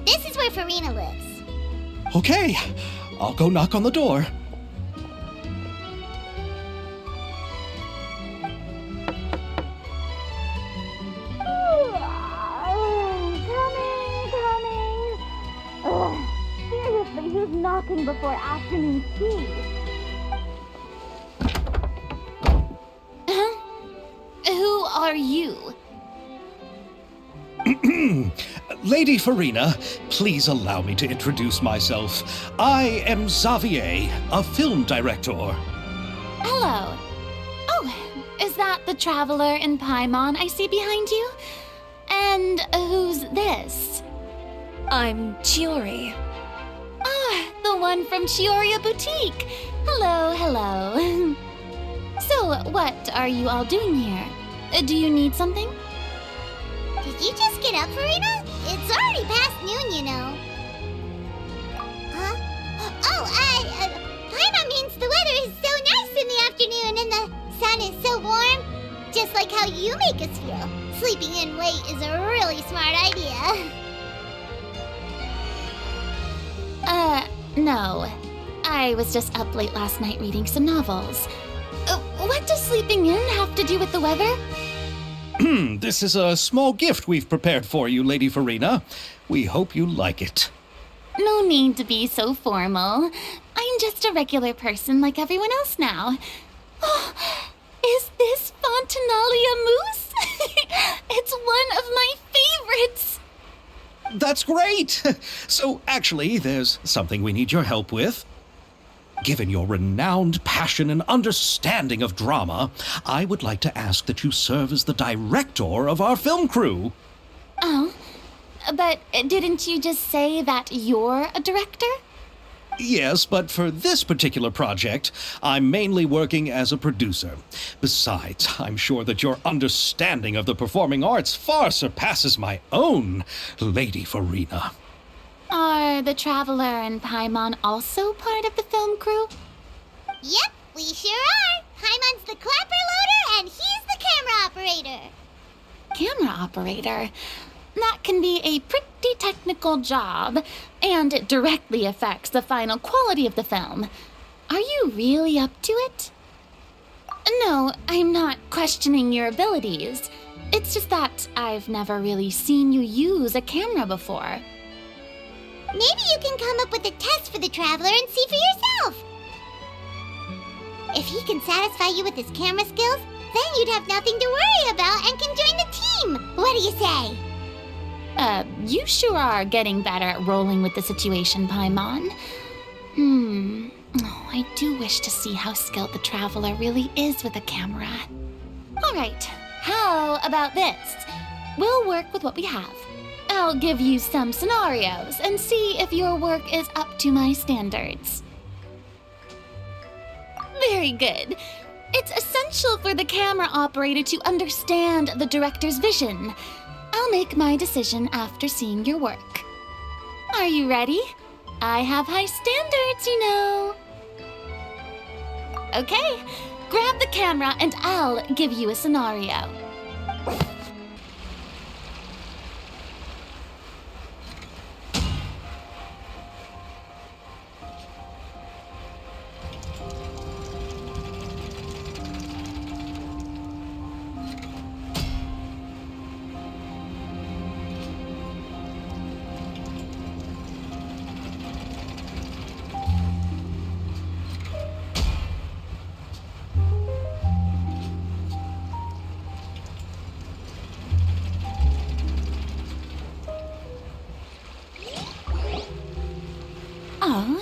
this is where Furina lives. Okay, I'll go knock on the door. Coming. Seriously, who's knocking before afternoon tea? Who are you? Lady Furina, please allow me to introduce myself. I am Xavier, a film director. Hello. Oh, is that the traveler in Paimon I see behind you? And who's this? I'm Chiori. Ah, the one from Chioria Boutique. Hello, hello. So, what are you all doing here? Do you need something? Did you just get up, Furina? It's already past noon, you know. Huh? Paimon means the weather is so nice in the afternoon and the sun is so warm. Just like how you make us feel. Sleeping in late is a really smart idea. No. I was just up late last night reading some novels. What does sleeping in have to do with the weather? This is a small gift we've prepared for you, Lady Furina. We hope you like it. No need to be so formal. I'm just a regular person like everyone else now. Oh, is this Fontinalia mousse? It's one of my favorites. That's great! So, actually, there's something we need your help with. Given your renowned passion and understanding of drama, I would like to ask that you serve as the director of our film crew. Oh, but didn't you just say that you're a director? Yes, but for this particular project, I'm mainly working as a producer. Besides, I'm sure that your understanding of the performing arts far surpasses my own, Lady Furina. Are the Traveler and Paimon also part of the film crew? Yep, we sure are. Paimon's the clapper loader and he's the camera operator. Camera operator? That can be a pretty technical job, and it directly affects the final quality of the film. Are you really up to it? No, I'm not questioning your abilities. It's just that I've never really seen you use a camera before. Maybe you can come up with a test for the Traveler and see for yourself. If he can satisfy you with his camera skills, then you'd have nothing to worry about and can join the team. What do you say? You sure are getting better at rolling with the situation, Paimon. Oh, I do wish to see how skilled the Traveler really is with a camera. All right, how about this? We'll work with what we have. I'll give you some scenarios and see if your work is up to my standards. Very good. It's essential for the camera operator to understand the director's vision. I'll make my decision after seeing your work. Are you ready? I have high standards, you know. Okay, grab the camera and I'll give you a scenario. Oh,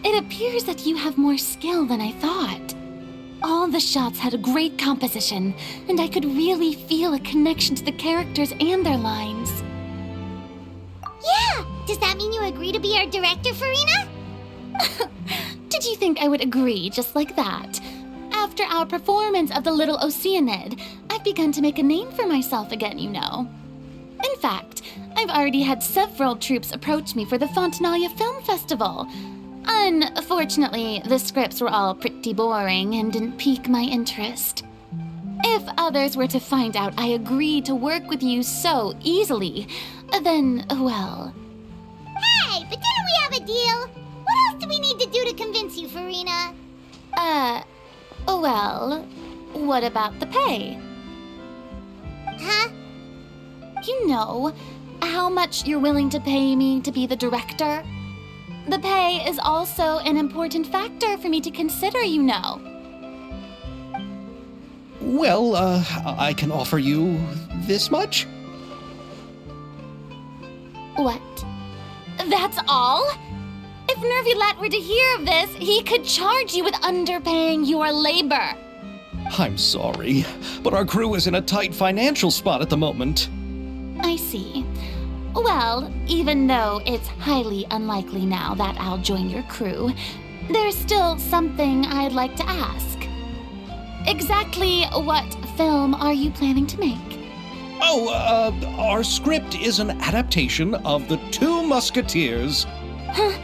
it appears that you have more skill than I thought. All the shots had a great composition, and I could really feel a connection to the characters and their lines. Yeah! Does that mean you agree to be our director, Furina? Did you think I would agree just like that? After our performance of The Little Oceanid, I've begun to make a name for myself again, you know. In fact, I've already had several troupes approach me for the Fontinalia Film Festival. Unfortunately, the scripts were all pretty boring and didn't pique my interest. If others were to find out I agreed to work with you so easily, then, well, but didn't we have a deal? What else do we need to do to convince you, Furina? Well, what about the pay? Huh? You know, how much you're willing to pay me to be the director? The pay is also an important factor for me to consider, you know. Well, I can offer you this much? What? That's all? If Nervilat were to hear of this, he could charge you with underpaying your labor. I'm sorry, but our crew is in a tight financial spot at the moment. I see. Well, even though it's highly unlikely now that I'll join your crew, there's still something I'd like to ask. Exactly what film are you planning to make? Oh, our script is an adaptation of The Two Musketeers. Huh?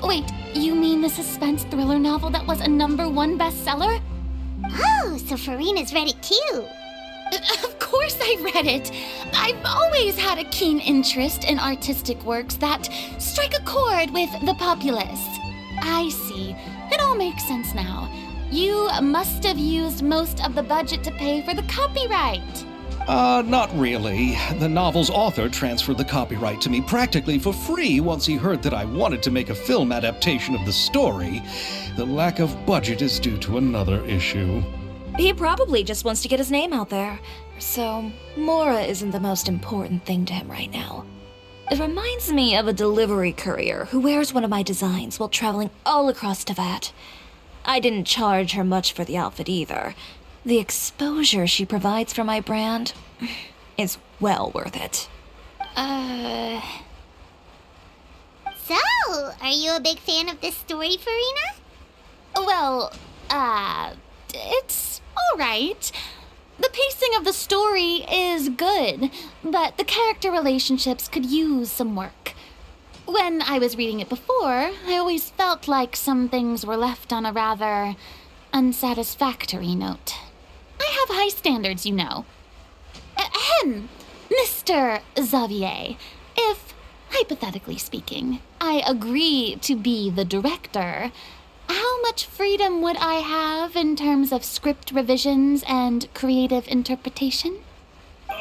Wait, you mean the suspense thriller novel that was a #1 bestseller? Oh, so Furina's read it too. Of course I read it. I've always had a keen interest in artistic works that strike a chord with the populace. I see. It all makes sense now. You must have used most of the budget to pay for the copyright. Not really. The novel's author transferred the copyright to me practically for free once he heard that I wanted to make a film adaptation of the story. The lack of budget is due to another issue. He probably just wants to get his name out there. So, Mora isn't the most important thing to him right now. It reminds me of a delivery courier who wears one of my designs while traveling all across Teyvat. I didn't charge her much for the outfit either. The exposure she provides for my brand is well worth it. So, are you a big fan of this story, Furina? Well, it's all right. The pacing of the story is good, but the character relationships could use some work. When I was reading it before, I always felt like some things were left on a rather unsatisfactory note. I have high standards, you know. Ahem, Mr. Xavier, if, hypothetically speaking, I agree to be the director, how much freedom would I have in terms of script revisions and creative interpretation?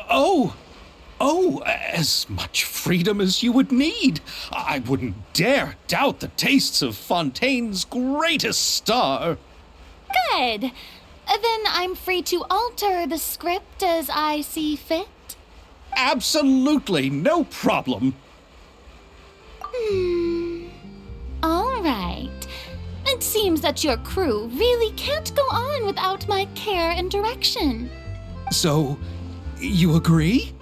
Oh, as much freedom as you would need. I wouldn't dare doubt the tastes of Fontaine's greatest star. Good. Then I'm free to alter the script as I see fit. Absolutely, no problem. All right. It seems that your crew really can't go on without my care and direction. So, you agree?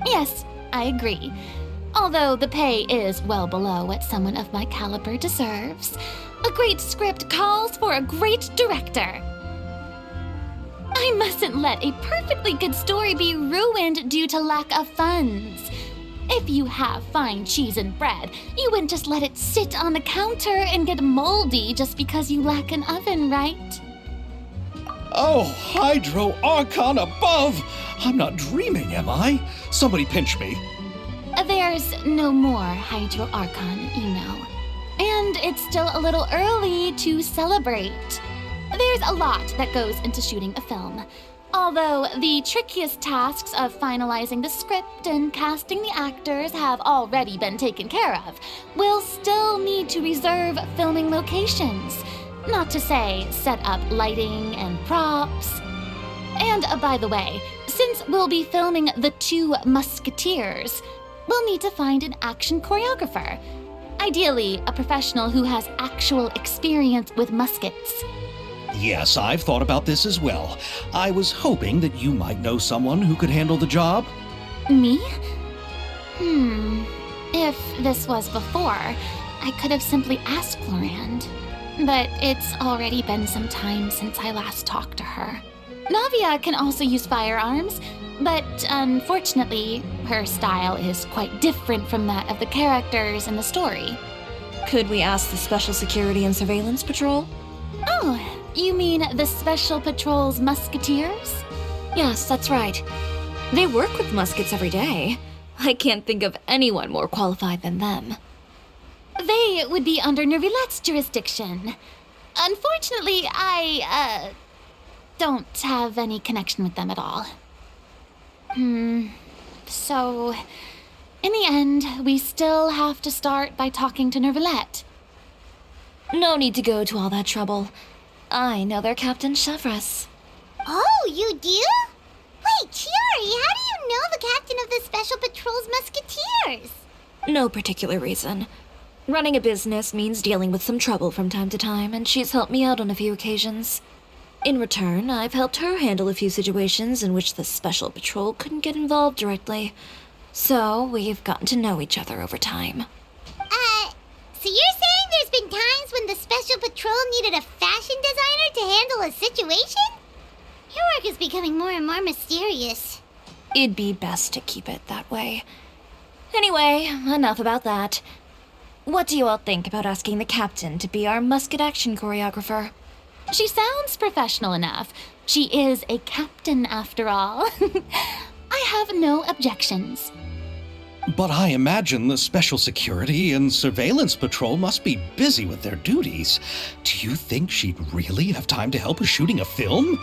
Yes, I agree. Although the pay is well below what someone of my caliber deserves. A great script calls for a great director. I mustn't let a perfectly good story be ruined due to lack of funds. If you have fine cheese and bread, you wouldn't just let it sit on the counter and get moldy just because you lack an oven, right? Oh, Hydro Archon above! I'm not dreaming, am I? Somebody pinch me. There's no more Hydro Archon, you know. And it's still a little early to celebrate. There's a lot that goes into shooting a film. Although the trickiest tasks of finalizing the script and casting the actors have already been taken care of, we'll still need to reserve filming locations. Not to say set up lighting and props. And by the way, since we'll be filming The Two Musketeers, we'll need to find an action choreographer. Ideally, a professional who has actual experience with muskets. Yes, I've thought about this as well. I was hoping that you might know someone who could handle the job. Me? If this was before, I could have simply asked Florand. But it's already been some time since I last talked to her. Navia can also use firearms, but unfortunately, her style is quite different from that of the characters in the story. Could we ask the Special Security and Surveillance Patrol? Oh, you mean the Special Patrol's Musketeers? Yes, that's right. They work with muskets every day. I can't think of anyone more qualified than them. They would be under Nervilette's jurisdiction. Unfortunately, I don't have any connection with them at all. So, in the end, we still have to start by talking to Nervilette. No need to go to all that trouble. I know their Captain Chevres. Oh, you do? Wait, Chiori, how do you know the captain of the Special Patrol's Musketeers? No particular reason. Running a business means dealing with some trouble from time to time, and she's helped me out on a few occasions. In return, I've helped her handle a few situations in which the Special Patrol couldn't get involved directly. So, we've gotten to know each other over time. So you're saying there's been times when the Special Patrol needed a fashion designer to handle a situation? Your work is becoming more and more mysterious. It'd be best to keep it that way. Anyway, enough about that. What do you all think about asking the captain to be our musket action choreographer? She sounds professional enough. She is a captain, after all. I have no objections. But I imagine the Special Security and Surveillance Patrol must be busy with their duties. Do you think she'd really have time to help with shooting a film?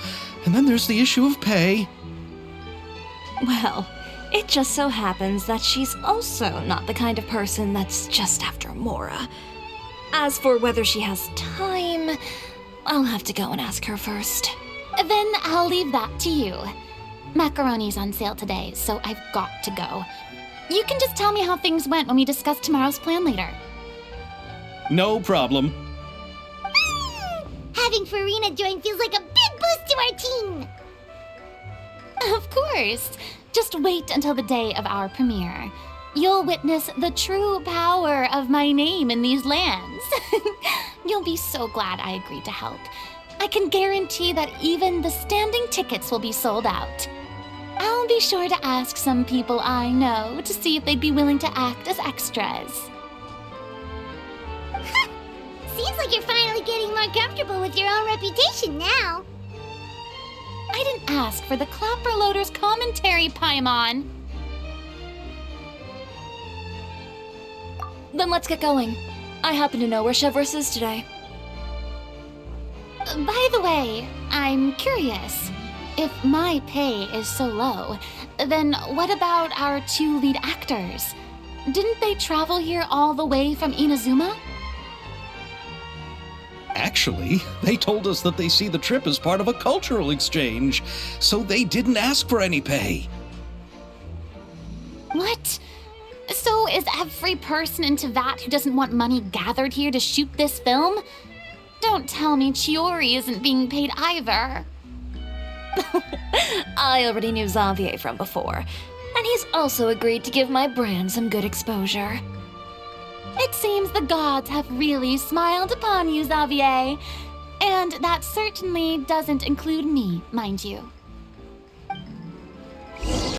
And then there's the issue of pay. Well, it just so happens that she's also not the kind of person that's just after Mora. As for whether she has time, I'll have to go and ask her first. Then I'll leave that to you. Macaroni's on sale today, so I've got to go. You can just tell me how things went when we discuss tomorrow's plan later. No problem. Having Furina join feels like a big boost to our team. Of course. Just wait until the day of our premiere. You'll witness the true power of my name in these lands. You'll be so glad I agreed to help. I can guarantee that even the standing tickets will be sold out. I'll be sure to ask some people I know to see if they'd be willing to act as extras. Seems like you're finally getting more comfortable with your own reputation now. I didn't ask for the Clapper Loader's commentary, Paimon. Then let's get going. I happen to know where Chevres is today. By the way, I'm curious. If my pay is so low, then what about our two lead actors? Didn't they travel here all the way from Inazuma? Actually, they told us that they see the trip as part of a cultural exchange, so they didn't ask for any pay. What? So is every person in Tevat who doesn't want money gathered here to shoot this film? Don't tell me Chiori isn't being paid either. I already knew Xavier from before, and he's also agreed to give my brand some good exposure. It seems the gods have really smiled upon you, Xavier. And that certainly doesn't include me, mind you.